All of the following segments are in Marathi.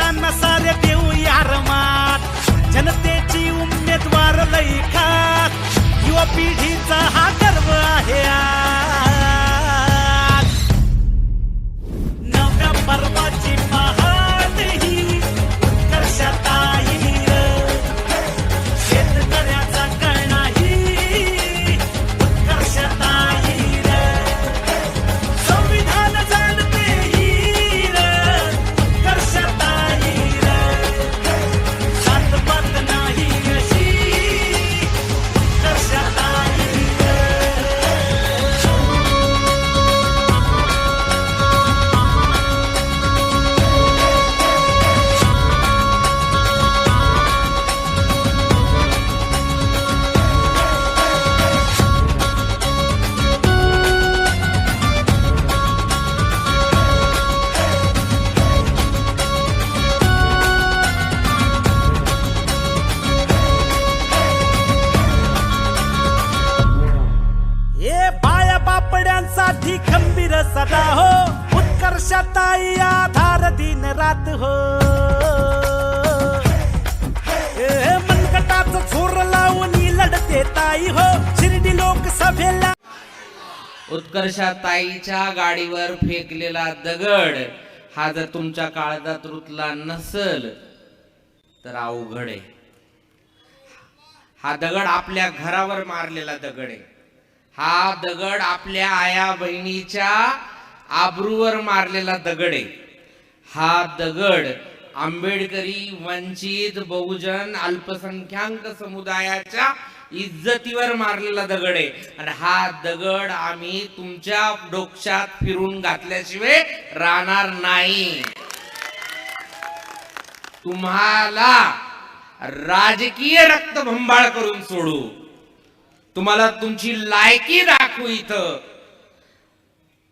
लोकांना सारे देऊ यार मात जनतेची उमेदवार लई खात युवा पिढीचा हा गर्व आहे आज नव्या पर्वाची पहाट ही उत्कर्षताई शेतकऱ्याचा कळणा ही उत्कर्षताई संविधान जाणते ही उत्कर्षताई सातपात नाही अशी उत्कर्षताई हे पाया पापड्यांसाठी खंबीर सदा हो उत्कर्षताई आधार दिन रात हो हे मनगटाचं झोर लावून लढते ताई हो शिर्डी लोकसभेला उत्कर्षाताईच्या गाडीवर फेकलेला दगड हा जर तुमच्या काळजात रुतला नसल तर अवघड आहे. हा दगड आपल्या घरावर मारलेला दगड आहे. हा दगड आपल्या आया बहिणीच्या आबरूवर मारलेला दगड आहे. हा दगड आंबेडकरी वंचित बहुजन अल्पसंख्याक समुदायाच्या इज्जतीवर मारलेला दगड आहे. आणि हा दगड आम्ही तुमच्या डोक्यात फिरून घातल्याशिवाय राहणार नाही. तुम्हाला राजकीय रक्तभंबाळ करून सोडू, तुम्हाला तुमची लायकी दाखवू, इथं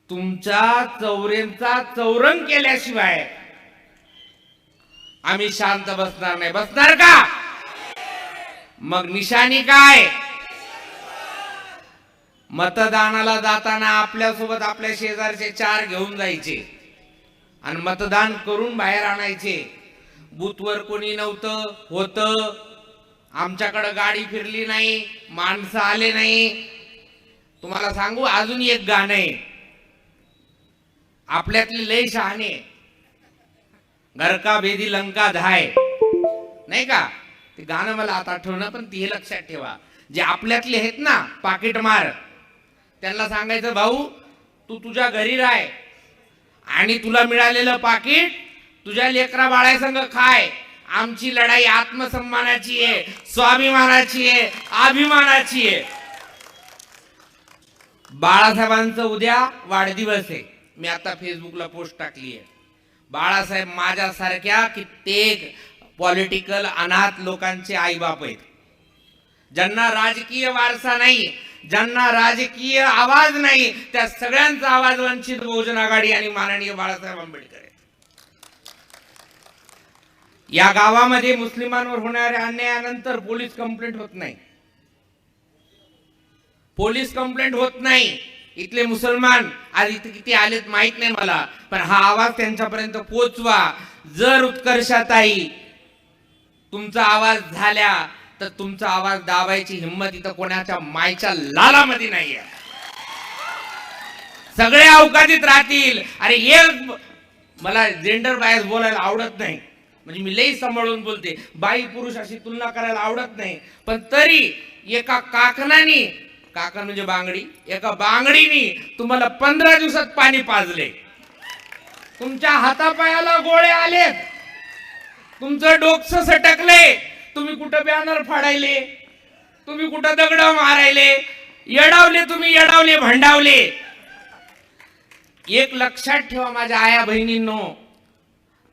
तुमच्या चौऱ्यांचा चौरंग केल्याशिवाय आम्ही शांत बसणार नाही. बसणार का? मग निशाणी काय? मतदानाला जाताना आपल्यासोबत आपल्या शेजारचे 4 घेऊन जायचे आणि मतदान करून बाहेर आणायचे. बूथवर कोणी नव्हतं होतं, आमच्याकडे गाडी फिरली नाही, माणसं आले नाही. तुम्हाला सांगू अजून एक गाणं आहे आपल्यातले लय शहाणे, घर का भेदी लंका धाय, नाही का? ते गाणं मला आता आठवणं, पण ते लक्षात ठेवा. जे आपल्यातले आहेत ना पाकिट मार, त्यांना सांगायचं भाऊ तू तुझ्या घरी राह आणि तुला मिळालेलं पाकिट तुझ्या लेकरा बाळासंग खाय. आमची लढाई आत्मसन्मानाची आहे, स्वाभिमानाची आहे, अभिमानाची आहे. बाळासाहेबांचं उद्या वाढदिवस आहे. मी आता फेसबुकला पोस्ट टाकली आहे. बाळासाहेब माझ्यासारख्या कित्येक पॉलिटिकल अनाथ लोकांचे आईबाप आहेत, ज्यांना राजकीय वारसा नाही, ज्यांना राजकीय आवाज नाही. त्या सगळ्यांचा आवाज वंचित बहुजन आघाडी आणि माननीय बाळासाहेब आंबेडकर आहे. या गावामध्ये मुस्लिमांवर होणाऱ्या अन्यायानंतर पोलीस कंप्लेंट होत नाही. पोलीस कंप्लेंट होत नाही. इथले मुसलमान आज इथे किती आलेत माहित नाही मला, पण हा आवाज त्यांच्यापर्यंत पोहोचवा. जर उत्कर्षाताई तुमचा आवाज झाल्या तर तुमचा आवाज दाबायची हिंमत इथं कोणाच्या मायच्या लालामध्ये नाहीये. सगळे अवकाशात राहतील. अरे एक मला जेंडर बायस बोलायला आवडत नाही, म्हणजे मी लई सांभाळून बोलते, बाई पुरुष अशी तुलना करायला आवडत नाही. पण तरी एका काकणाने, काकण म्हणजे बांगडी, एका बांगडीने तुम्हाला 15 दिवसात पाणी पाजले, तुमच्या हातापायाला गोळे आलेत, तुमचं डोकं सटकले, तुम्ही कुठं बॅनर फाडायले, तुम्ही कुठं दगड मारायले, येडावले, तुम्ही येडावले, भंडावले. एक लक्षात ठेवा माझ्या आया बहिणींनो,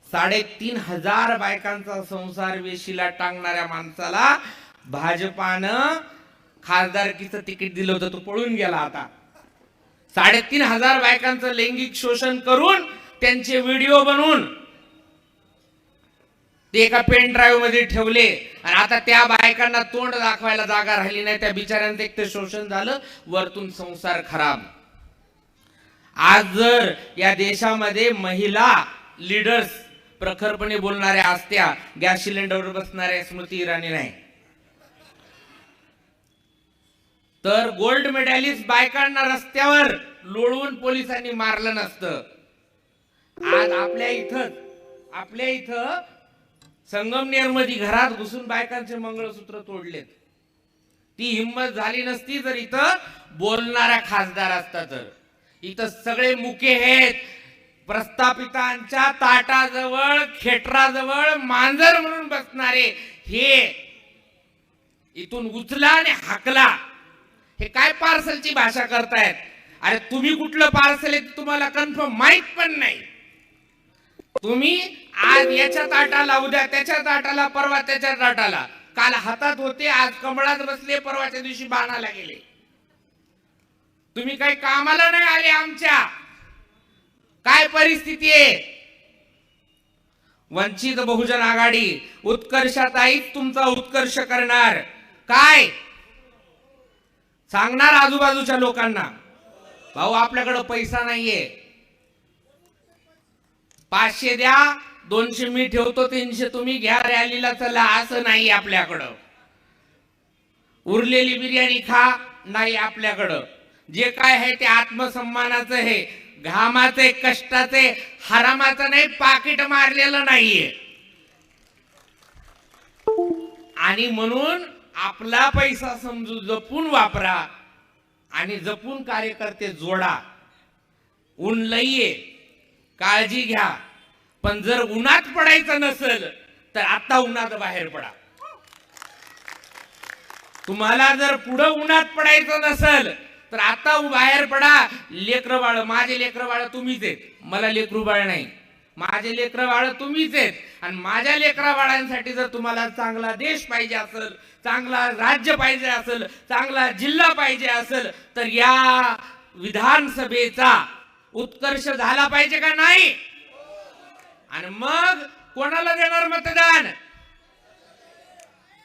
3,500 बायकांचा संसार वेशीला टांगणाऱ्या माणसाला भाजपानं खासदारकीचं तिकीट दिलं होतं, तो पळून गेला. आता 3,500 बायकांचं लैंगिक शोषण करून त्यांचे व्हिडिओ बनवून ते एका पेन ड्राईव्ह मध्ये ठेवले आणि आता त्या बायकांना तोंड दाखवायला जागा राहिली नाही. त्या बिचाऱ्यांचं एक तर शोषण झालं, वरतून संसार खराब. आज जर या देशामध्ये महिला लीडर्स, प्रखरपणे बोलणाऱ्या असत्या गॅस सिलेंडरवर बसणाऱ्या स्मृती इराणी नाही. तर गोल्ड मेडॅलिस्ट बायकांना रस्त्यावर लोळवून पोलिसांनी मारलं नसतं. आज आपल्या इथं संगमनेर मध्ये घरात घुसून बायकांचे मंगळसूत्र तोडलेत. ती हिंमत झाली नसती जर इथं बोलणारा खासदार असता. तर इथं सगळे मुके आहेत. प्रस्थापितांच्या ताटाजवळ खेटराजवळ मांजर म्हणून बसणारे हे इथून उचला आणि हाकला. हे काय पार्सलची भाषा करतायत? अरे तुम्ही कुठलं पार्सल आहे तुम्हाला कन्फर्म माहित पण नाही. तुम्ही आज याच्या ताटाला, उद्या त्याच्या ताटाला, परवा त्याच्या ताटाला. काल हातात होते, आज कमळात बसले, परवाच्या दिवशी बाणाला गेले. तुम्ही काही कामाला नाही आले आमच्या. काय परिस्थिती आहे? वंचित बहुजन आघाडी उत्कर्षाताईच तुमचा उत्कर्ष करणार. काय सांगणार आजूबाजूच्या लोकांना? भाऊ आपल्याकडे पैसा नाहीये, 500 द्या, 200 मी ठेवतो, 300 तुम्ही घ्या, रॅलीला चला, असं नाही आपल्याकडं. उरलेली बिर्याणी खा नाही आपल्याकडं. जे काय आहे ते आत्मसन्मानाचं आहे, घामाचे, कष्टाचे, हरामाचं नाही, पाकिट मारलेलं नाहीये. आणि म्हणून आपला पैसा समजू जपून वापरा आणि जपून कार्यकर्ते जोडा. ऊन लईये, काळजी घ्या. पण जर उन्हात पडायचं नसेल तर आता उन्हात बाहेर पडा. तुम्हाला जर पुढे उन्हात पडायचं नसेल तर आता बाहेर पडा. लेकरं बाळ, माझे लेकरं बाळ तुम्हीच आहेत. मला लेकरू बाळ नाही, माझे लेकरं बाळ तुम्हीच आहेत. आणि माझ्या लेकरा बाळांसाठी जर तुम्हाला चांगला देश पाहिजे असेल, चांगला राज्य पाहिजे असेल, चांगला जिल्हा पाहिजे असेल तर या विधानसभेचा उत्कर्ष झाला पाहिजे का नाही? आणि मग कोणाला देणार मतदान?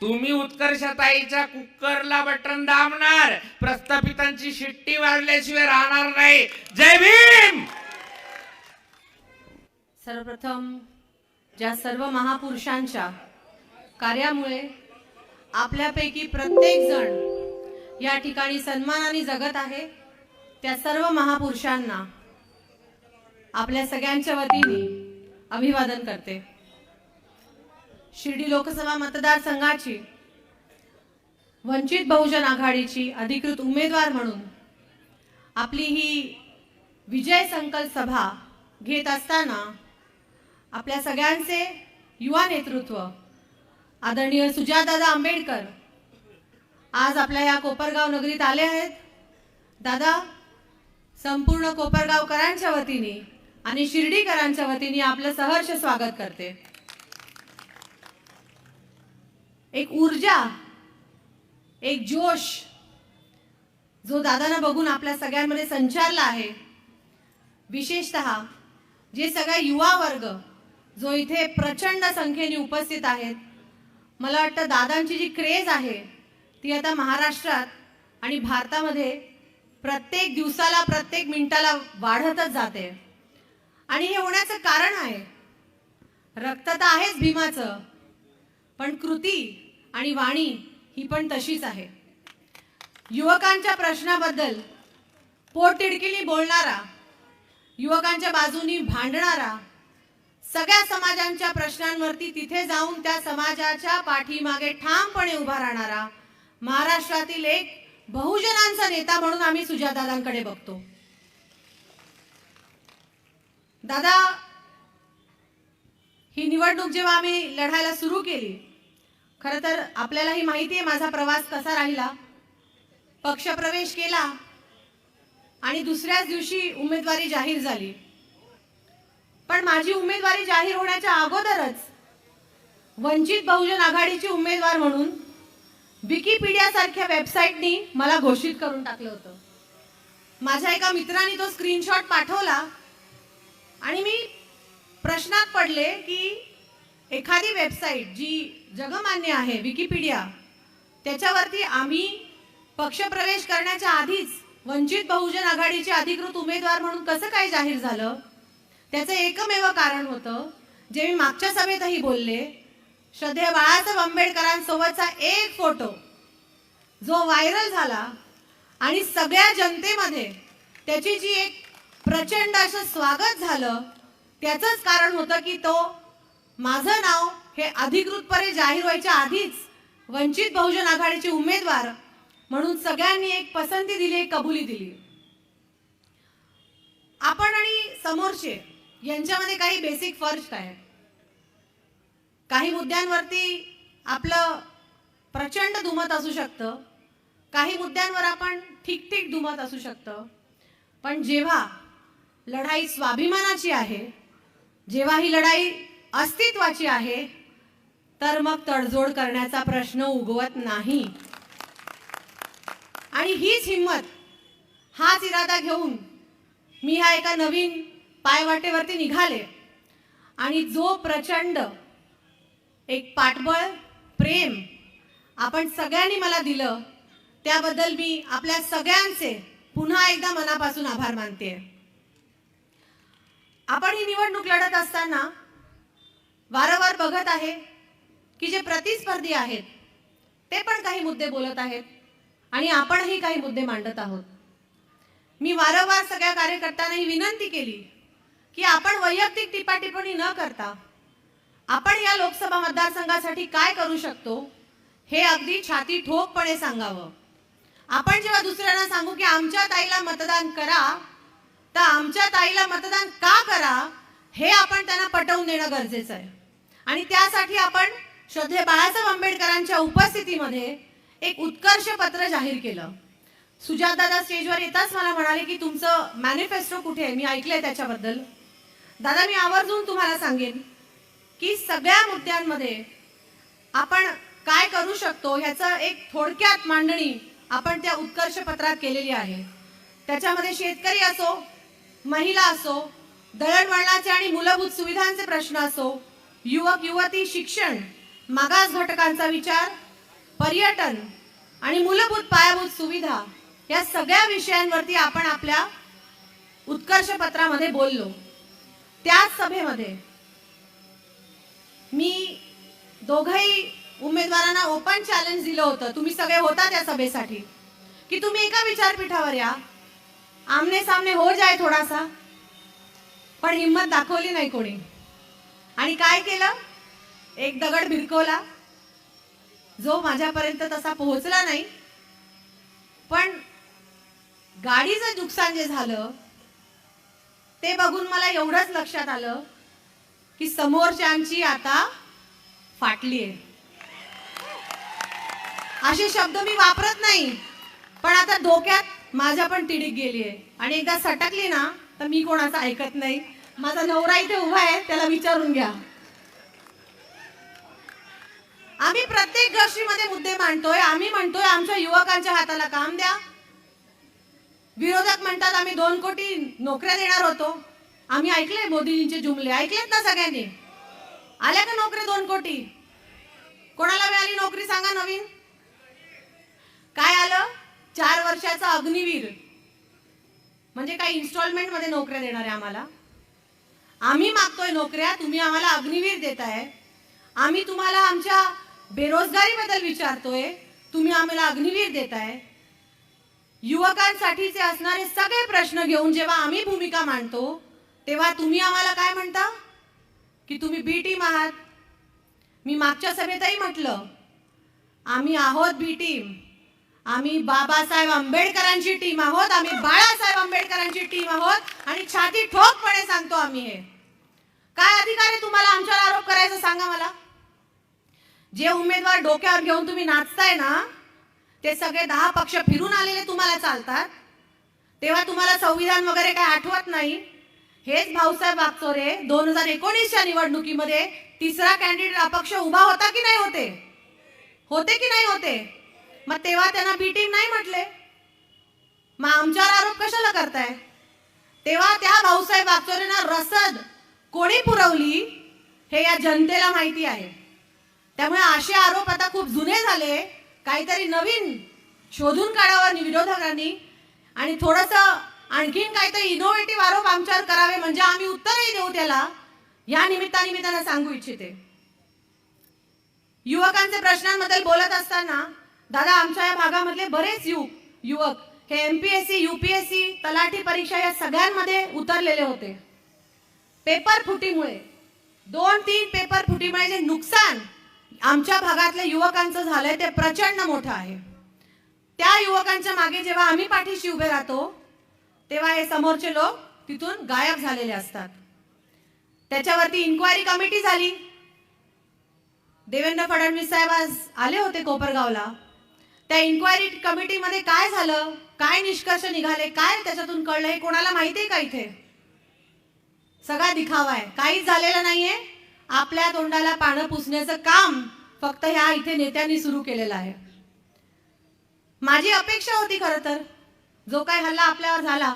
तुम्ही उत्कर्षताईच्या कुकरला बटन दाबणार, प्रस्थापितांची शिट्टी वाजल्याशिवाय राहणार नाही. जय भीम. सर्वप्रथम ज्या सर्व महापुरुषांच्या कार्यामुळे आपल्यापैकी प्रत्येक जण या ठिकाणी सन्मानाने जगत आहे, त्या सर्व महापुरुषांना आपल्या सगळ्यांच्या वतीने अभिवादन करते. शिर्डी लोकसभा मतदारसंघाची वंचित बहुजन आघाडीची अधिकृत उमेदवार म्हणून आपली ही विजय संकल्प सभा घेत असताना आपल्या सगळ्यांचे युवा नेतृत्व आदरणीय सुजातदादा आंबेडकर आज आपल्या या कोपरगाव नगरीत आले आहेत. दादा, संपूर्ण कोपरगावकरांच्या वतीने आणि शिर्डीकरांच्या वतीने आपलं सहर्ष स्वागत करते. एक ऊर्जा, एक जोश जो दादांना बघून आपल्या सगळ्यांमध्ये संचारला आहे. विशेषतः जे सगळा युवा वर्ग जो इथे प्रचंड संख्येने उपस्थित आहेत, मला वाटतं दादांची जी क्रेज आहे ती आता महाराष्ट्रात आणि भारतामध्ये प्रत्येक दिवसाला, प्रत्येक मिनिटाला वाढतच जाते. आणि हे होण्याचं कारण आहे, रक्त तर आहेच भीमाचं, पण कृती आणि वाणी ही पण तशीच आहे. युवकांच्या प्रश्नाबद्दल पोटतिडकीने बोलणारा, युवकांच्या बाजूनी भांडणारा, सगळ्या समाजांच्या प्रश्नांवरती तिथे जाऊन त्या समाजाच्या पाठीमागे ठामपणे उभा राहणारा महाराष्ट्रातील एक बहुजनांचा नेता म्हणून आम्ही सुजातदादांकडे बघतो. दादा, ही निवडणूक जेव्हा आम्ही लढायला सुरू केली, खरं तर आपल्यालाही माहिती आहे माझा प्रवास कसा राहिला. पक्षप्रवेश केला आणि दुसऱ्याच दिवशी उमेदवारी जाहीर झाली. पण माझी उमेदवारी जाहीर होण्याच्या अगोदरच वंचित बहुजन आघाडीची उमेदवार म्हणून विकिपीडिया सारख्या वेबसाईटनी मला घोषित करून टाकलं होतं. माझ्या एका मित्राने तो स्क्रीनशॉट पाठवला आणि मी प्रश्नात पडले की एखादी वेबसाईट जी जगमान्य आहे, विकिपीडिया, त्याच्यावरती आम्ही पक्षप्रवेश करण्याच्या आधीच वंचित बहुजन आघाडीचे अधिकृत उमेदवार म्हणून कसं काय जाहीर झालं? त्याचं एकमेव कारण होतं, जे मी मागच्या सभेतही बोलले, श्रद्धेय बाळासाहेब आंबेडकरांसोबतचा एक फोटो जो व्हायरल झाला आणि सगळ्या जनतेमध्ये त्याची जी एक प्रचंड असं स्वागत झालं, त्याचंच कारण होतं की तो माझं नाव हे अधिकृतपणे जाहीर व्हायच्या आधीच वंचित बहुजन आघाडीचे उमेदवार म्हणून सगळ्यांनी एक पसंती दिली, एक कबुली दिली. आपण आणि समोरचे यांच्यामध्ये काही बेसिक फरक आहे. काही मुद्द्यांवरती आपलं प्रचंड दुमत असू शकतं, काही मुद्द्यांवर आपण ठीक दुमत असू शकतं, पण जेव्हा लढाई स्वाभिमानाची आहे, जेव्हा ही लढाई अस्तित्वाची आहे, तर मग तडजोड करण्याचा प्रश्न उगवत नाही. आणि हीच हिंमत, हाच इरादा घेऊन मी ह्या एका नवीन पायवाटेवरती निघाले. आणि जो प्रचंड एक पाठबळ, प्रेम आपण सगळ्यांनी मला दिलं, त्याबद्दल मी आपल्या सगळ्यांचे पुन्हा एकदा मनापासून आभार मानते. आपण ही निवडणूक लढत असताना वारंवार बघत आहे की जे प्रतिस्पर्धी आहेत ते पण काही मुद्दे बोलत आहेत आणि आपणही काही मुद्दे मांडत आहोत. मी वारंवार सगळ्या कार्यकर्त्यांना ही विनंती केली की आपण वैयक्तिक टिप्पणी न करता आपण या लोकसभा मतदारसंघासाठी काय करू शकतो हे अगदी छाती ठोकपणे सांगावं. आपण जेव्हा दुसऱ्यांना सांगू की आमच्या ताईला मतदान करा, तर आमच्या ताईला मतदान का करा हे आपण त्यांना पटवून देणं गरजेचं आहे. आणि त्यासाठी आपण श्रद्धेय बाळासाहेब आंबेडकरांच्या उपस्थितीमध्ये एक उत्कर्ष पत्र जाहीर केलं. सुजातदादा स्टेजवर येताच मला म्हणाले की तुमचं मॅनिफेस्टो कुठे आहे, मी ऐकलंय त्याच्याबद्दल. दादा, मी आवर्जून तुम्हाला सांगेन की सगळ्या मुद्द्यांमध्ये आपण काय करू शकतो ह्याचं एक थोडक्यात मांडणी आपण त्या उत्कर्ष पत्रात केलेली आहे. त्याच्यामध्ये शेतकरी असो, महिला असो, दळणवळणाचे आणि मूलभूत सुविधांचे प्रश्न असो, युवक युवती, शिक्षण, मागास घटकांचा विचार, पर्यटन आणि मूलभूत पायाभूत सुविधा या सगळ्या विषयांवरती आपण आपल्या उत्कर्ष पत्रामध्ये बोललो. त्याच सभेमध्ये मी दोघही उमेदवारांना ओपन चॅलेंज दिलं होतं, तुम्ही सगळे होता त्या सभेसाठी, की तुम्ही एका विचारपीठावर या, आमने सामने हो जाए थोडासा. पण हिम्मत दाखवली नाही कोणी. आणि काय केलं, एक दगड भिरकवला जो माझ्यापर्यंत तसा पोहोचला नाही. पण गाडीचं नुकसान जे झालं ते बघून मला एवढंच लक्षात आलं की समोरच्यांची आता फाटली आहे. असे शब्द मी वापरत नाही, पण आता डोक्यात माझ्या पण तिडीक गेली आहे. आणि एकदा सटकली ना तर मी कोणाचं ऐकत नाही. माझा नवरा इथे उभा आहे, त्याला विचारून घ्या. आम्ही प्रत्येक गोष्टीमध्ये मुद्दे मांडतोय. आम्ही म्हणतोय आमच्या युवकांच्या हाताला काम द्या. विरोधक म्हणतात आम्ही 2 कोटी नोकऱ्या देणार होतो. आम्ही ऐकले मोदींचे जुमले, ऐकलेत ना सगळ्यांनी. आल्या का नोकऱ्या 2 कोटी? कोणाला मिळाली नोकरी सांगा नवीन? काय आलं? 4 वर्षाचा अग्निवीर, म्हणजे काही इन्स्टॉलमेंट मध्ये नोकऱ्या देणार आहे आम्हाला. आम्ही मागतोय नोकऱ्या, तुम्ही आम्हाला अग्निवीर देताय. आम्ही तुम्हाला आमच्या बेरोजगारीबद्दल विचारतोय, तुम्ही आम्हाला अग्निवीर देताय. युवकांसाठीचे असणारे सगळे प्रश्न घेऊन जेव्हा आम्ही भूमिका मांडतो तेव्हा तुम्ही आम्हाला काय म्हणता की तुम्ही बी टीम आहात. मी मागच्या सभेतही म्हटलं आम्ही आहोत बी टीम. आम्ही बाबासाहेब आंबेडकरांची टीम आहोत, आम्ही बाळासाहेब आंबेडकरांची टीम आहोत. आणि छाती ठोकपणे सांगतो आम्ही हे. काय अधिकार आहे तुम्हाला आमच्यावर आरोप करायचा सांगा मला. जे उमेदवार डोक्यावर घेऊन तुम्ही नाचताय ना ते सगळे 10 पक्ष फिरून आलेले तुम्हाला चालतात. तेव्हा तुम्हाला संविधान वगैरे काय आठवत नाही. हेच भाऊसाहेब वागचोरे 2019च्या निवडणुकीमध्ये 3रा कॅन्डिडेट अपक्ष उभा होता की नाही होते? होते की नाही होते? मग तेव्हा त्यांना बी टीम नाही म्हटले. मग आमच्यावर आरोप कशाला करताय? तेव्हा त्या भाऊसाहेब वागचोरेंना रसद कोणी पुरवली हे या जनतेला माहिती आहे. त्यामुळे असे आरोप आता खूप जुने झाले. काहीतरी नवीन शोधून काढावं विरोधकांनी आणि थोडंसं आणखीन काहीतरी इनोव्हेटिव्ह आरोप आमच्यावर करावे, म्हणजे आम्ही उत्तरही देऊ त्याला या निमित्तानं सांगू इच्छिते. युवकांच्या प्रश्नांबद्दल बोलत असताना दादा आमच्या या भागामधले बरेच युवक हे एमपीएससी यूपीएससी तलाठी परीक्षा या सगळ्यांमध्ये उतरलेले होते. पेपर फुटीमुळे 2-3 पेपर फुटीमुळे जे नुकसान आमच्या भागातल्या युवकांचं झालंय ते प्रचंड मोठं आहे. त्या युवकांच्या मागे जेव्हा आम्ही पाठीशी उभे राहतो तेव्हा हे समोरचे लोक तिथून गायब झालेले असतात. त्याच्यावरती इन्क्वायरी कमिटी झाली. देवेंद्र फडणवीस साहेब आज आले होते कोपरगावला. त्या इन्क्वायरी कमिटीमध्ये काय झालं, काय निष्कर्ष निघाले, काय त्याच्यातून कळलं हे कोणाला माहितीये का? इथे सगळा दिखावा आहे, काहीच झालेलं नाहीये. आपल्या तोंडाला पानं पुसण्याचं काम फक्त ह्या इथे नेत्यांनी सुरू केलेलं आहे. माझी अपेक्षा होती खरं तर जो काय हल्ला आपल्यावर झाला,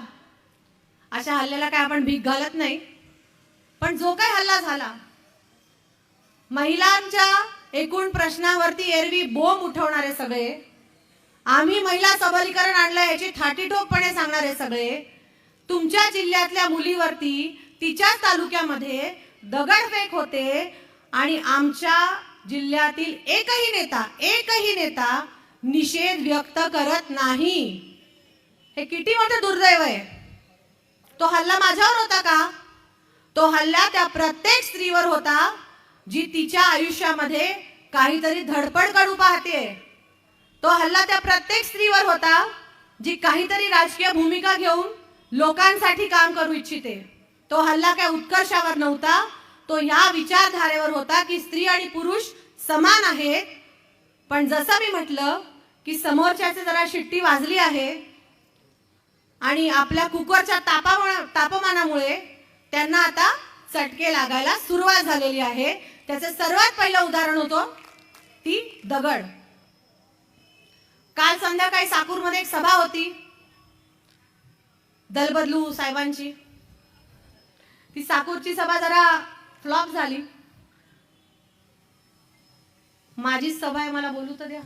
अशा हल्ल्याला काय आपण भीक घालत नाही, पण जो काय हल्ला झाला महिलांच्या एकूण प्रश्नावरती एरवी बोंब उठवणारे सगळे, आम्ही महिला सबलीकरण आणलं याची ठाटीठोकपणे सांगणारे सगळे, तुमच्या जिल्ह्यातल्या मुलीवरती तिच्याच तालुक्यामध्ये दगडफेक होते आणि आमच्या जिल्ह्यातील एकही नेता निषेध व्यक्त करत नाही. हे किती मोठं दुर्दैव आहे. तो हल्ला माझ्यावर होता का? तो हल्ला त्या प्रत्येक स्त्रीवर होता जी तिच्या आयुष्यामध्ये काहीतरी धडपड काढू पाहते. तो हल्ला त्या प्रत्येक स्त्रीवर होता जी काहीतरी राजकीय भूमिका घेऊन लोकांसाठी काम करू इच्छिते. तो हल्ला काय उत्कर्षावर नव्हता, तो ह्या विचारधारेवर होता की स्त्री आणि पुरुष समान आहेत. पण जसं मी म्हटलं की समोरच्याचे जरा शिट्टी वाजली आहे आणि आपल्या कुकरच्या तापमानामुळे त्यांना आता चटके लागायला सुरुवात झालेली आहे. त्याचं सर्वात पहिलं उदाहरण होतं ती दगड. काल संध्याकाळी साकूरमध्ये एक सभा होती दलबदलू साहेबांची. ती साकूरची सभा जरा फ्लॉप झाली. माझीच सभा आहे, मला बोलू तर द्या.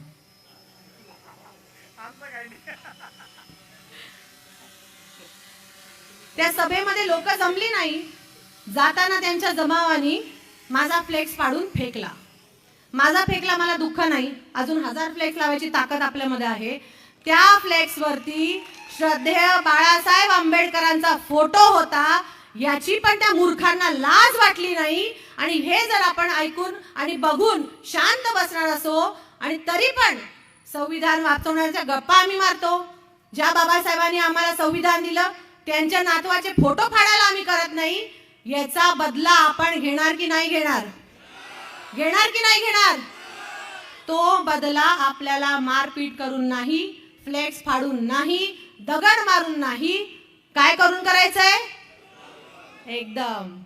त्या सभेमध्ये लोक जमली नाही. जाताना त्यांच्या जमावानी माझा फ्लेक्स फाडून फेकला. माझा फेकला मला दुःख नाही, अजून 1000 फ्लेक्स लावायची ताकद आपल्यामध्ये आहे. त्या फ्लेक्स वरती श्रद्धेय बाळासाहेब आंबेडकरांचा फोटो होता. याची पण त्या मूर्खांना लाज वाटली नाही. आणि हे जर आपण ऐकून आणि बघून शांत बसणार असो आणि तरी पण संविधान वाचवण्याच्या गप्पा आम्ही मारतो. ज्या बाबासाहेबांनी आम्हाला संविधान दिलं त्यांच्या नातवाचे फोटो फाडायला आम्ही करत नाही. याचा बदला आपण घेणार की नाही घेणार? घेणार की नाही घेणार? तो बदला आपल्याला मारपीट करून नाही, फ्लेक्स फाडून नाही, दगड मारून नाही, काय करून करायचंय? एकदम.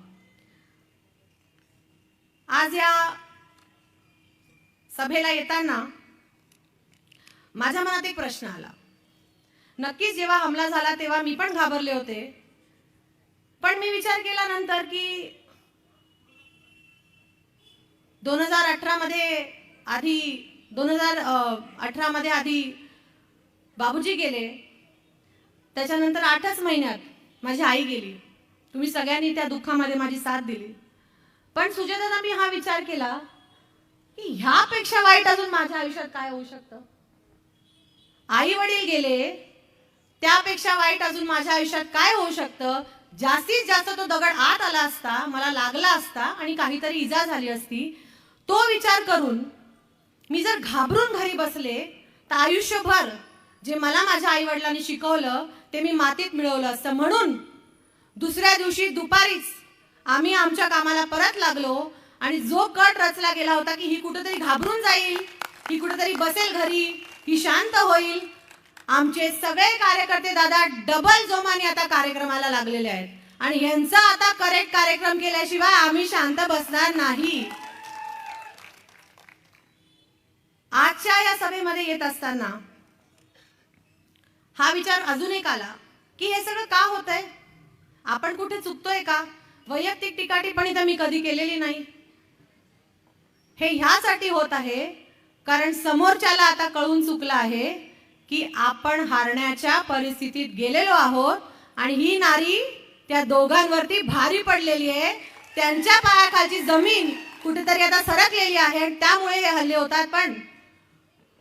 आज या सभेला येताना माझ्या मनात एक प्रश्न आला. नक्कीच जेव्हा हमला झाला तेव्हा मी पण घाबरले होते. पण मी विचार केला नंतर की 2018 मध्ये आधी बाबूजी गेले, त्याच्यानंतर 8च महिन्यात माझी आई गेली. तुम्ही सगळ्यांनी त्या दुःखामध्ये माझी साथ दिली. पण सुजाताला मी हा विचार केला की ह्यापेक्षा वाईट अजून माझ्या आयुष्यात काय होऊ शकतं? आई वडील गेले, त्यापेक्षा वाईट अजून माझ्या आयुष्यात काय होऊ शकतं? जास्तीत जास्त तो दगड आत आला असता, मला लागला असता आणि काहीतरी इजा झाली असती. तो विचार करून मी जर घाबरून घरी बसले तर आयुष्यभर जे मला माझ्या आई वडिलांनी शिकवलं ते मी मातीत मिळवलं असतं. म्हणून दुसऱ्या दिवशी दुपारीच आम्ही आमच्या कामाला परत लागलो आणि जो कट रचला गेला होता की ही कुठेतरी घाबरून जाईल, ही कुठेतरी बसेल घरी, ही शांत होईल, आमचे सगळे कार्यकर्ते दादा डबल जोमाने आता कार्यक्रमाला लागलेले आहेत आणि यांचा आता करेक्ट कार्यक्रम केल्याशिवाय आम्ही शांत बसणार नाही. आजच्या या सभेमध्ये येत असताना हा विचार अजून एक आला की हे सगळं का होतंय? आपण कुठे चुकतोय का? वैयक्तिक टीकाटिप्पणी तर मी कधी केलेली नाही. हे ह्यासाठी होत आहे कारण समोरच्याला आता कळून चुकलं आहे की आपण हारण्याच्या परिस्थितीत गेलेलो आहोत आणि ही नारी त्या दोघांवरती भारी पडलेली आहे. त्यांच्या पायाखालची जमीन कुठेतरी आता सरकलेली आहे आणि त्यामुळे हे हल्ले होतात. पण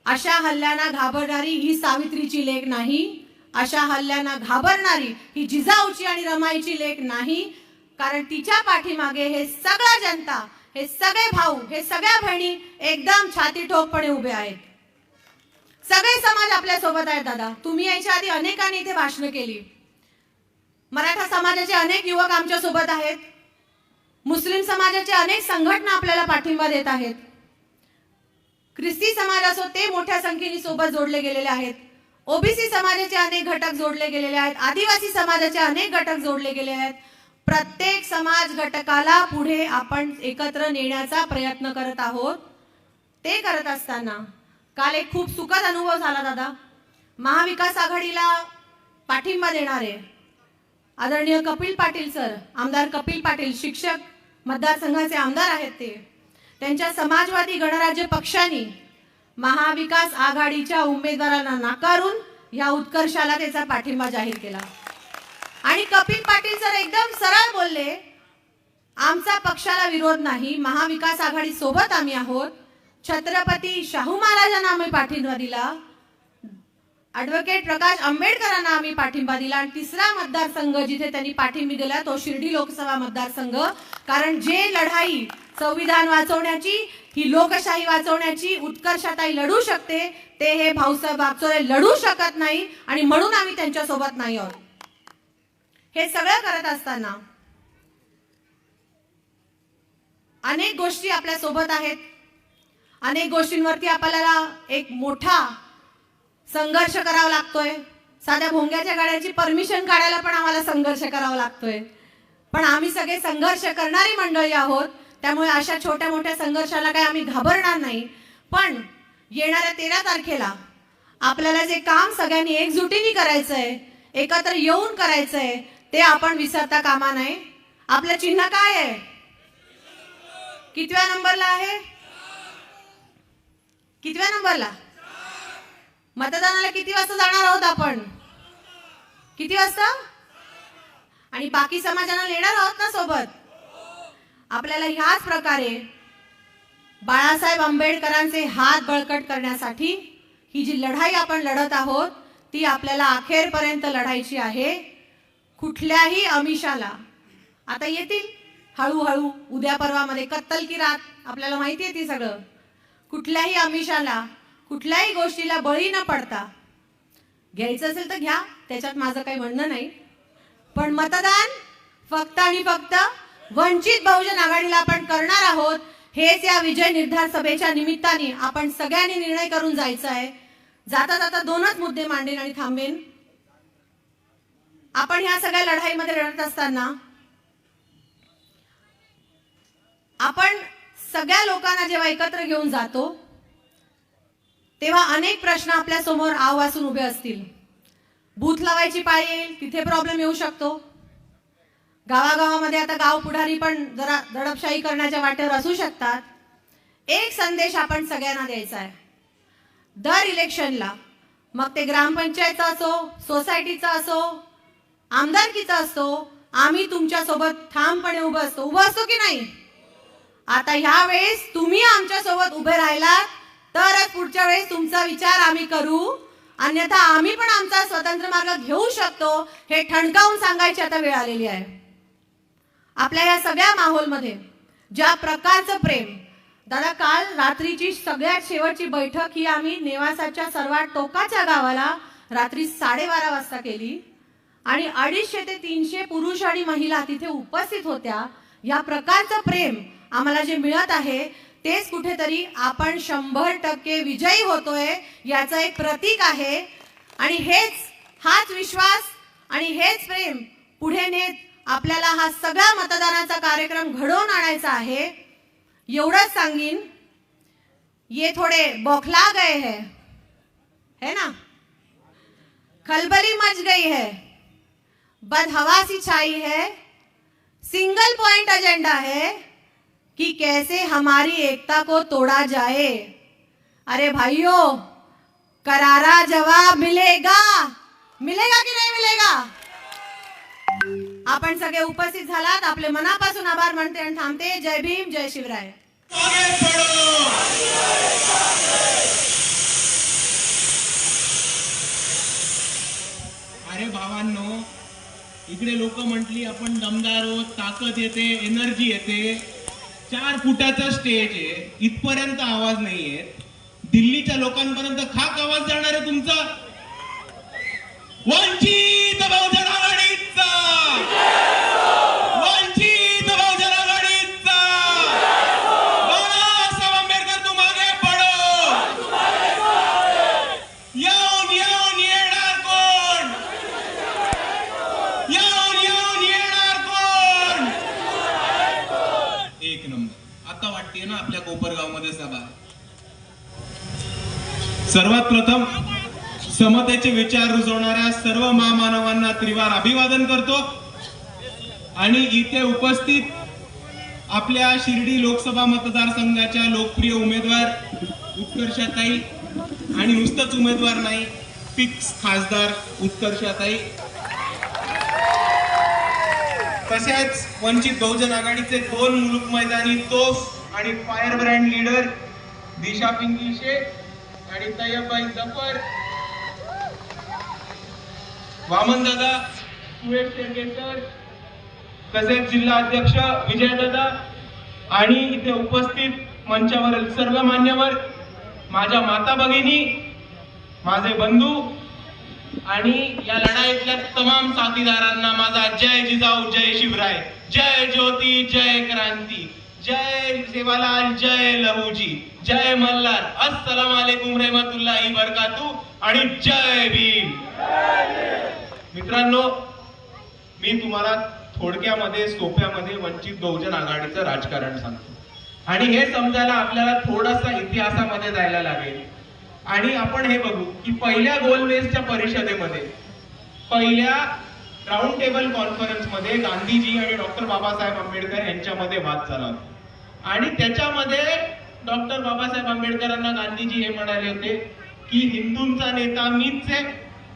अशा हल्ल्यांना घाबरणारी ही सावित्रीची लेक नाही, अशा हल्ल्यांना घाबरणारी ही जिजाऊची आणि रमाईची लेक नाही. कारण तिच्या पाठीमागे हे सगळा जनता, हे सगळे भाऊ, हे सगळ्या बहिणी एकदम छाती ठोकपणे उभे आहेत. सगळे समाज आपल्या सोबत आहेत. दादा, तुम्ही याच्या आधी अनेकांनी इथे भाषणं केली. मराठा समाजाचे अनेक युवक आमच्या सोबत आहेत. मुस्लिम समाजाचे अनेक संघटना आपल्याला पाठिंबा देत आहेत. ख्रिस्ती समाज असो ते मोठ्या संख्येने सोबत जोडले गेलेले आहेत. ओबीसी समाजाचे अनेक घटक जोडले गेलेले आहेत. आदिवासी समाजाचे अनेक घटक जोडले गेलेले आहेत. प्रत्येक समाज घटकाला पुढे आपण एकत्र नेण्याचा प्रयत्न करत आहोत. ते करत असताना काल एक खूप सुखद अनुभव झाला. दादा, महाविकास आघाडीला पाठिंबा देणारे आदरणीय कपिल पाटील सर, आमदार कपिल पाटील, शिक्षक मतदारसंघाचे आमदार आहेत. त्यांच्या समाजवादी गणराज्य पक्षाने महाविकास आघाडीच्या उमेदवारांना नाकारून या उत्कर्षाला त्याचा पाठिंबा जाहीर केला. आणि कपिल पाटील सर एकदम सरळ बोलले, आमचा पक्षाला विरोध नाही, महाविकास आघाडी सोबत आम्ही आहोत. छत्रपती शाहू महाराजांना आम्ही पाठिंबा दिला, ॲडव्होकेट प्रकाश आंबेडकरांना आम्ही पाठिंबा दिला. आणि तिसरा मतदारसंघ जिथे त्यांनी पाठिंबा दिला तो शिर्डी लोकसभा मतदारसंघ. कारण जे लढाई संविधान वाचवण्याची, ही लोकशाही वाचवण्याची उत्कर्षाताई लढू शकते, ते हे भाऊसाहेब वागचौरे लढू शकत नाही. आणि म्हणून आम्ही त्यांच्या सोबत नाही आहोत. हे सगळं करत असताना अनेक गोष्टी आपल्या सोबत आहेत. अनेक गोष्टींवरती आपल्याला एक मोठा संघर्ष करावा लागतोय. साध्या भोंग्याच्या गाड्यांची परमिशन काढायला पण आम्हाला संघर्ष करावा लागतोय. पण आम्ही सगळे संघर्ष करणारी मंडळी आहोत. त्यामुळे अशा छोट्या मोठ्या संघर्षाला काही आम्ही घाबरणार नाही. पण येणाऱ्या 13 तारखेला आपल्याला जे काम सगळ्यांनी एकजुटीने करायचंय, एकत्र येऊन करायचंय, ते आपण विसरता कामा नये. आपलं चिन्ह काय आहे? कितव्या नंबरला आहे? कितव्या नंबरला? मतदानाला किती वाजता जाणार आहोत आपण? किती वाजता? आणि बाकी समाजांना नेणार आहोत ना सोबत? आपल्याला ह्याच प्रकारे बाळासाहेब आंबेडकरांचे हात बळकट करण्यासाठी ही जी लढाई आपण लढत आहोत ती आपल्याला अखेरपर्यंत लढायची आहे. कुठल्याही आमिषाला आता येतील हळूहळू, उद्या परवामध्ये कत्तल की रात, आपल्याला माहिती आहे ती सगळं. कुठल्याही आमिषाला, कुठल्याही गोष्टीला बळी न पडता घ्यायचं असेल तर घ्या, त्याच्यात माझं काही म्हणणं नाही. पण मतदान फक्त आणि फक्त वंचित बहुजन आघाडीला आपण करणार आहोत. हेच या विजय निर्धार सभेच्या निमित्ताने आपण सगळ्यांनी निर्णय करून जायचं आहे. जाता जाता 2च मुद्दे मांडेन आणि थांबेन. आपण ह्या सगळ्या लढाईमध्ये लढत असताना आपण सगळ्या लोकांना जेव्हा एकत्र घेऊन जातो तेव्हा अनेक प्रश्न आपल्या समोर आवासून उभे असतील. बूथ लावायची पाळी येईल, तिथे प्रॉब्लेम येऊ शकतो. गावागावामध्ये आता गाव पुढारी पण जरा दडपशाही करण्याच्या वाटेवर असू शकतात. एक संदेश आपण सगळ्यांना द्यायचा आहे. दर इलेक्शनला, मग ते ग्रामपंचायतचा असो, सोसायटीचा असो, आमदारकीचा असो, आम्ही तुमच्या सोबत ठामपणे उभं असतो की नाही? आता ह्या वेळेस तुम्ही आमच्या सोबत उभे राहिलात तरच पुढच्या वेळेस तुमचा विचार आम्ही करू, अन्यथा आम्ही पण आमचा स्वतंत्र मार्ग घेऊ शकतो, हे ठणकावून सांगायची आता वेळ आलेली आहे. आपल्या या सगळ्या माहोलमध्ये ज्या प्रकारचं प्रेम, दादा काल रात्रीची सगळ्यात शेवटची बैठक ही आम्ही नेवासाच्या सर्वात टोकाच्या गावाला रात्री 12:30 वाजता केली आणि 250 ते 300 पुरुष आणि महिला तिथे उपस्थित होत्या. या प्रकारचं प्रेम आम्हाला जे मिळत आहे तेच कुठेतरी आपण 100% विजयी होतोय याचं एक प्रतीक आहे. आणि हाच विश्वास आणि हेच प्रेम पुढे नेत आपल्याला हा सगळा मतदानाचा कार्यक्रम घडवून आणायचा आहे. एवढंच सांगीन, ये थोडे बौखला गए है ना, खलबली मच गई है, बदहवासी छाई है, सिंगल पॉइंट एजेंडा है कि कैसे हमारी एकता को तोड़ा जाए. अरे भाइयों, करारा जवाब मिलेगा, मिलेगा कि नहीं मिलेगा? आपण सगळे उपस्थित झालात, आपले मनापासून आभार मानते आणि थांबते. जय भीम, जय शिवराय. अरे भावांनो, इकडे लोक म्हटली आपण दमदार आहोत, ताकद येते, एनर्जी येते. 4 फुटाचा स्टेज आहे, इथपर्यंत आवाज नाहीये. दिल्लीच्या लोकांपर्यंत खाक आवाज जाणार आहे तुमचा. वंचित बहुजन आघाडीचा, वंचित बहुजन आघाडीचा. बाळासाहेब आंबेडकर तुम आगे पडो. येऊन येऊन येणार कोण, येऊन येऊन येणार कोण. एक नंबर. आता वाटते ना आपल्या कोपरगाव मध्ये सभा. सर्वात प्रथम समतेचे विचार रुजवणाऱ्या सर्व महामानवांना त्रिवार अभिवादन करतो आणि इथे उपस्थित आपल्या शिर्डी लोकसभा मतदारसंघाच्या लोकप्रिय उमेदवार उत्कर्षाताई आणि नुसतंच उमेदवार नाही, फिक्स खासदार उत्कर्षाताई, तसेच वंचित बहुजन आघाडीचे 2 मुलुक मैदानी तोफ आणि फायर ब्रँड लीडर दिशा पिंकी शेख आणि तय्यबाई जफर, वामनदादा सुरेश शेरगेसर, तसेच जिल्हा अध्यक्ष विजयदादा आणि इथे उपस्थित मंचावरील सर्व मान्यवर, माझ्या माता भगिनी, माझे बंधू आणि या लढाईतल्या तमाम साथीदारांना माझा जय जिजाऊ, जय शिवराय, जय ज्योती, जय क्रांती, जय सेवालाल, जय लहूजी, जय मल्हार, अस्सलाम वालेकुम रहमतुल्लाही बरकातू आणि जय भीम. मित्रांनो, मी तुम्हाला थोडक्यामध्ये सोप्यामध्ये वंचित बहुजन आघाडीचं राजकारण सांगतो आणि हे समजायला आपल्याला थोडासा इतिहासामध्ये जायला लागेल. आणि आपण हे बघू की पहिल्या गोलमेजच्या परिषदेमध्ये, पहिल्या राऊंड टेबल कॉन्फरन्स मध्ये गांधीजी आणि डॉक्टर बाबासाहेब आंबेडकर यांच्यामध्ये वाद झाला आणि त्याच्यामध्ये डॉक्टर बाबासाहेब आंबेडकरांना गांधीजी हे म्हणाले होते की हिंदूंचा नेता मीच आहे,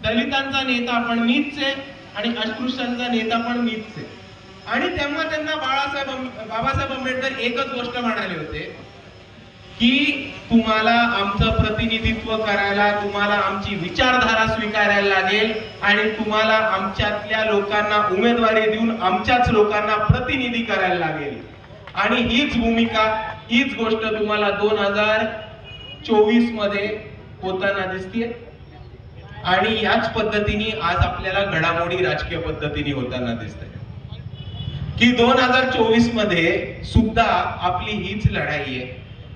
दलितांचा नेता पण मीच आहे आणि अस्पृश्यांचा नेता पण मीच आहे. आणि तेव्हा त्यांना बाबासाहेब आंबेडकर एकच गोष्ट म्हणाले होते की तुम्हाला आमचं प्रतिनिधित्व करायला, तुम्हाला आमची विचारधारा स्वीकारायला लागेल आणि तुम्हाला आमच्यातल्या लोकांना उमेदवारी देऊन आमच्याच लोकांना प्रतिनिधी करायला लागेल. आणि हीच भूमिका, हीच गोष्ट तुम्हाला 2024 मध्ये होताना दिसते आणि याच पद्धतीने आज आपल्याला घडामोडी राजकीय पद्धतीने होताना दिसते की 2024 मध्ये सुद्धा आपली हीच लढाई आहे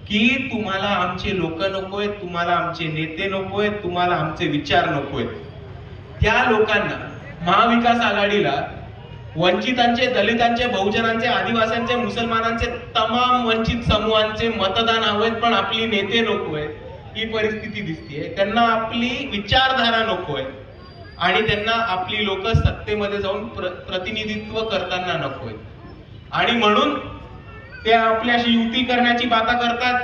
की तुम्हाला आमचे लोक नकोय, तुम्हाला आमचे नेते नकोय, तुम्हाला आमचे विचार नकोय. त्या लोकांना, महाविकास आघाडीला वंचितांचे, दलितांचे, बहुजनांचे, आदिवासींचे, मुसलमानांचे, तमाम वंचित समूहांचे मतदान हवेत पण आपली नेते नकोय. ही परिस्थिती दिसतेय. त्यांना आपली विचारधारा नकोय आणि त्यांना आपली लोक सत्तेमध्ये जाऊन प्रतिनिधित्व करताना नकोय. आणि म्हणून ते आपल्याशी युती करण्याची बाता करतात.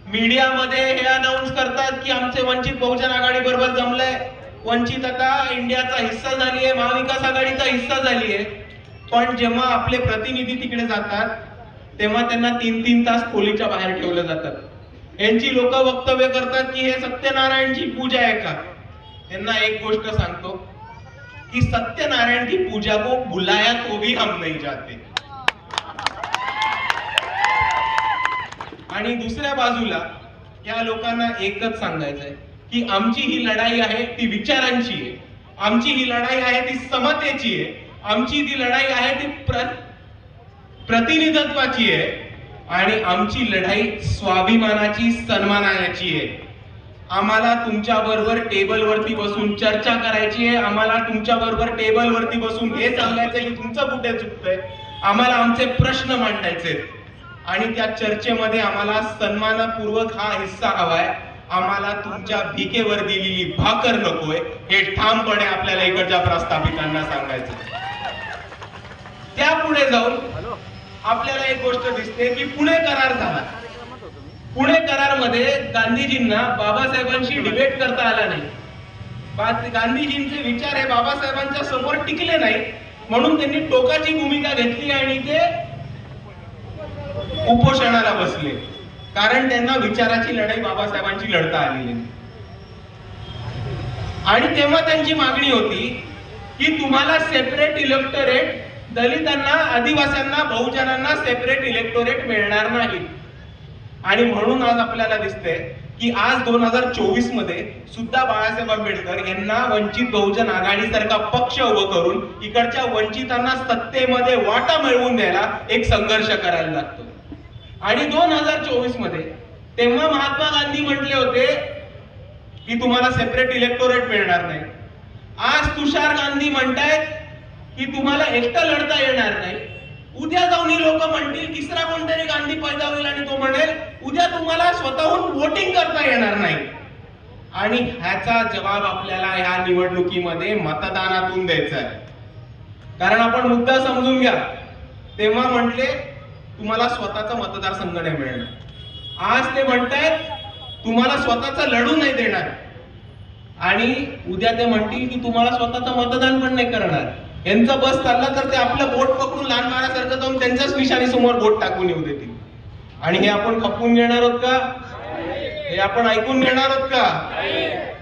मीडियामध्ये हे अनाऊन्स करतात की आमचे वंचित बहुजन आघाडी बरोबर जमलंय, वंचित आता इंडियाचा हिस्सा झाली आहे, महाविकास आघाडीचा हिस्सा झाली आहे. पण जेव्हा आपले प्रतिनिधी तिकडे जातात तेव्हा त्यांना 3-3 तास खोलीच्या बाहेर ठेवलं जातात. यांची लोक वक्तव्य करतात की हे सत्यनारायणची पूजा आहे का. त्यांना एक गोष्ट सांगतो की सत्यनारायण की पूजा को बुलाया तो भी हम नहीं जाते. आणि दुसऱ्या बाजूला या लोकांना एकच सांगायचंय की आमची ही लढाई आहे ती विचारांची आहे, आमची ही लढाई आहे ती समतेची आहे, आमची ती लढाई आहे ती प्रतिनिधित्वाची आहे आणि आमची लढाई स्वाभिमानाची, सन्मानाची आहे. आम्हाला तुमच्या बरोबर टेबलवरती बसून चर्चा करायची आहे, आम्हाला तुमच्या बरोबर टेबलवरती बसून हे सांगायचं की तुमचं कुठे चुकतंय, आम्हाला आमचे प्रश्न मांडायचे आणि त्या चर्चेमध्ये आम्हाला सन्मानपूर्वक हा हिस्सा हवाय. आम्हाला तुमच्या भिकेवर दिलेली भाकर नकोय, हे ठामपणे आपल्याला इकडच्या प्रस्थापितांना सांगायचं. त्यापुढे जाऊन आपल्याला एक गोष्ट दिसते की पुणे करार झाला. पुणे करारमध्ये गांधीजींना बाबासाहेबांशी डिबेट करता आला नाही. गांधीजींचे विचार हे बाबासाहेबांच्या समोर टिकले नाही म्हणून त्यांनी टोकाची भूमिका घेतली आणि ते उपोषणाला बसले, कारण त्यांना विचाराची लढाई बाबासाहेबांची लढता आलेली नाही. आणि तेव्हा त्यांची मागणी होती की तुम्हाला सेपरेट इलेक्टोरेट, दलितांना, आदिवासींना, बहुजनांना सेपरेट इलेक्टोरेट मिळणार नाही. आणि म्हणून आज आपल्याला दिसतंय की आज 2024 मध्ये सुद्धा बाळासाहेब आंबेडकर यांना वंचित बहुजन आघाडी सारखा पक्ष उभं करून इकडच्या वंचितांना सत्तेमध्ये वाटा मिळवून द्यायला एक संघर्ष करायला लागतो. आणि 2024 मध्ये तेव्हा महात्मा गांधी म्हटले होते की तुम्हाला सेपरेट इलेक्टोरेट मिळणार नाही. आज तुषार गांधी म्हणतायत की तुम्हाला एकटा लढता येणार नाही. उद्या जाऊन ही लोक म्हणतील, तिसरा कोणतरी गांधी पैदा होईल आणि तो म्हणेल उद्या तुम्हाला स्वतःहून वोटिंग करता येणार नाही. आणि ह्याचा जबाब आपल्याला ह्या निवडणुकीमध्ये मतदानातून द्यायचा आहे. कारण आपण मुद्दा समजून घ्या, तेव्हा म्हटले तुम्हाला स्वतःचा मतदारसंघ नाही मिळणार. आज ते म्हणतायत तुम्हाला स्वतःचा लढू नाही देणार. आणि उद्या ते म्हणतील की तुम्हाला स्वतःचं मतदान पण नाही करणार. यांचा बस चालला तर ते आपलं बोट पकडून लहान बाळासारखं जाऊन त्यांच्याच निशाणी समोर बोट टाकून येऊ देतील. आणि हे आपण खपवून घेणार आहोत का? हे आपण ऐकून घेणार आहोत का?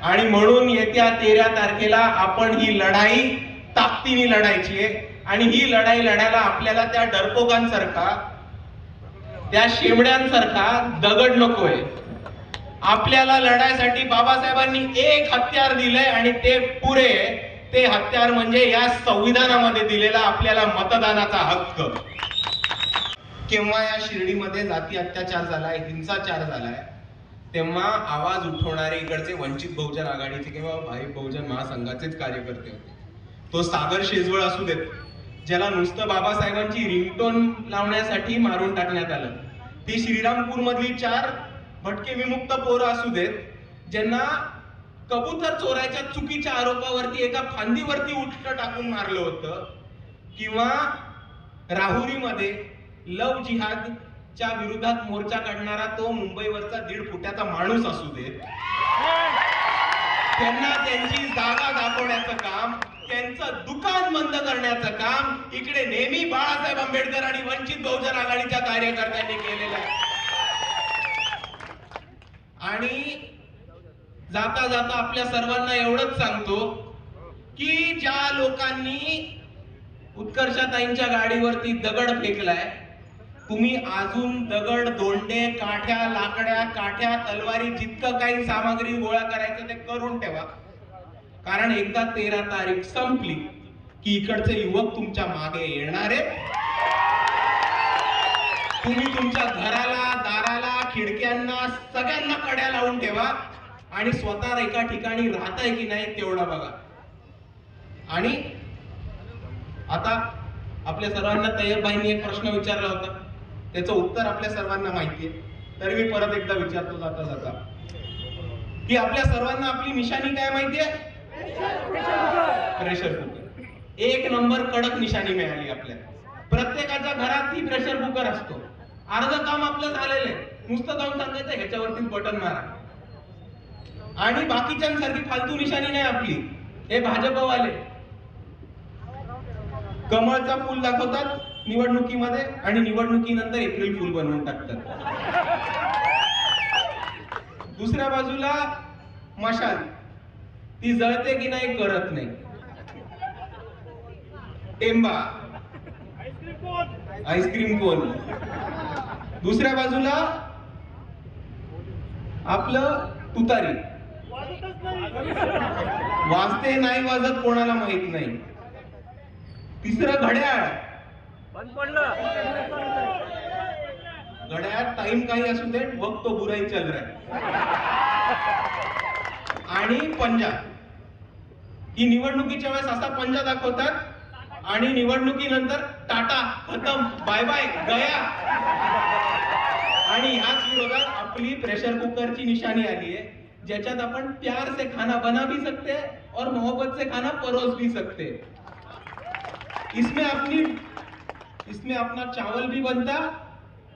आणि म्हणून येत्या 13 तारखेला आपण ही लढाई ताकदीने लढायची आहे. आणि ही लढाई लढायला आपल्याला त्या डरपोकांसारखा, त्या शेमड्यांसारखा दगड नकोय. आपल्याला लढाईसाठी बाबासाहेबांनी एक हत्यार दिलंय आणि ते पुरे. ते हत्यार म्हणजे या संविधानामध्ये दिलेला आपल्याला मतदानाचा हक्क. केव्हा या शिर्डीमध्ये जाती अत्याचार झालाय, हिंसाचार झालाय, तेव्हा आवाज उठवणारे इकडचे वंचित बहुजन आघाडीचे किंवा भाई बहुजन महासंघाचेच कार्यकर्ते होते. तो सागर शेजवळ असू देत, ज्याला नुसतं बाबासाहेबांची रिंगटोन लावण्यासाठी मारून टाकण्यात आलं. ती श्रीरामपूर मधली 4 भटके विमुक्त पोरं असू देत, ज्यांना कबूतर चोराच्या चुकीच्या आरोपावरती एका फांदीवरती उठलं टाकून मारलं होतं. किंवा राहुरीमध्ये लव जिहादच्या विरोधात मोर्चा काढणारा तो मुंबईवरचा 1.5 फुटाचा माणूस असू देत, त्यांना त्यांची जागा दाखवण्याचं काम, त्यांचं दुकान बंद करण्याचं काम इकडे नेहमी बाळासाहेब आंबेडकर आणि वंचित बहुजन आघाडीच्या कार्यकर्त्यांनी केलेलं आहे. आणि जाता जाता आपल्या सर्वांना एवढंच सांगतो की ज्या लोकांनी उत्कर्षाताईंच्या गाडीवरती दगड फेकलाय, तुम्ही अजून दगड, दोंडे, काठ्या, लाकड्या, काठ्या, तलवारी, जितकं काही सामग्री गोळा करायचं ते करून ठेवा. कारण एकदा 13 तारीख संपली की इकडचे युवक तुमच्या मागे येणार आहेत. तुम्ही तुमच्या घराला, दाराला, खिडक्यांना, सगळ्यांना कड्या लावून ठेवा आणि स्वतः एका ठिकाणी राहताय की नाही तेवढा बघा. आणि आता आपल्या सर्वांना तय्यबभाईंनी एक प्रश्न विचारला होता, त्याचं उत्तर आपल्या सर्वांना माहिती आहे, तरी मी परत एकदा विचारतो जाता जाता की आपल्या सर्वांना आपली निशाणी काय माहिती आहे? Pressure cooker. 1 नंबर कडक निशाणी मिळाली आपल्याला. प्रत्येकाच्या घरात ती प्रेशर कुकर असतो. अर्ध काम आपलं झालेलं आहे, नुसतं जाऊन सांगायचं ह्याच्यावरती बटन मारा. आणि बाकीच्यांसारखी फालतू निशाणी नाही आपली. हे भाजपवाले कमळचा फूल दाखवतात निवडणुकीमध्ये आणि निवडणुकीनंतर एप्रिल फूल बनवून टाकतात. दुसऱ्या बाजूला मशाल, ती जळते की नाही करत नाही. टेंबा, आईस्क्रीम कोन. दुसऱ्या बाजूला आपलं तुतारी, वाजते नाही वाजत कोणाला माहित नाही. तिसरं घड्याळ, घड्याळ टाइम काही असू दे, वक्त तो बुराई चल रहा है. आणि पंजा, ही निवडणुकीच्या वेळेस असा पंजा दाखवतात आणि निवडणुकीनंतर टाटा, खतम, बाय बाय, गया. आणि ह्याच विरोधात आपली प्रेशर कुकरची निशाणी आली आहे, ज्याच्यात आपण प्यार से खाना बना भी सकते और मोहब्बत से खाना परोस भी सकते. इसमें अपना चावल भी बनता,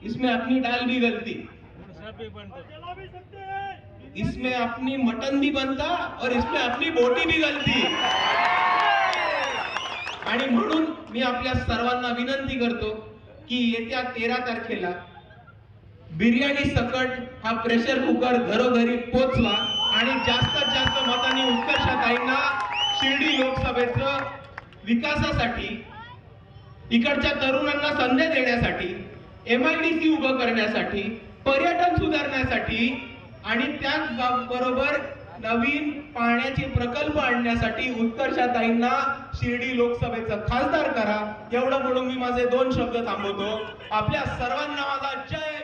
इसमें अपनी दाल भी गलती, इसमें अपनी मटन भी बनता और इसमें अपनी बोटी भी गलती. आणि म्हणून मी आपल्या सर्वांना विनंती करतो की येत्या 13 तारखेला बिर्याणी सकट हा प्रेशर कुकर घरोघरी पोचवा आणि जास्तीत जास्त मतांनी उत्कर्षताईंना शिर्डी लोकसभेचं विकासासाठी, इकडच्या तरुणांना संधी देण्यासाठी, MIDC उभं करण्यासाठी, पर्यटन सुधारण्यासाठी आणि त्याचबरोबर नवीन पाण्याचे प्रकल्प आणण्यासाठी उत्कर्षताईंना शिर्डी लोकसभेचं खासदार करा. एवढं म्हणून मी माझे 2 शब्द थांबवतो. आपल्या सर्वांना माझा जय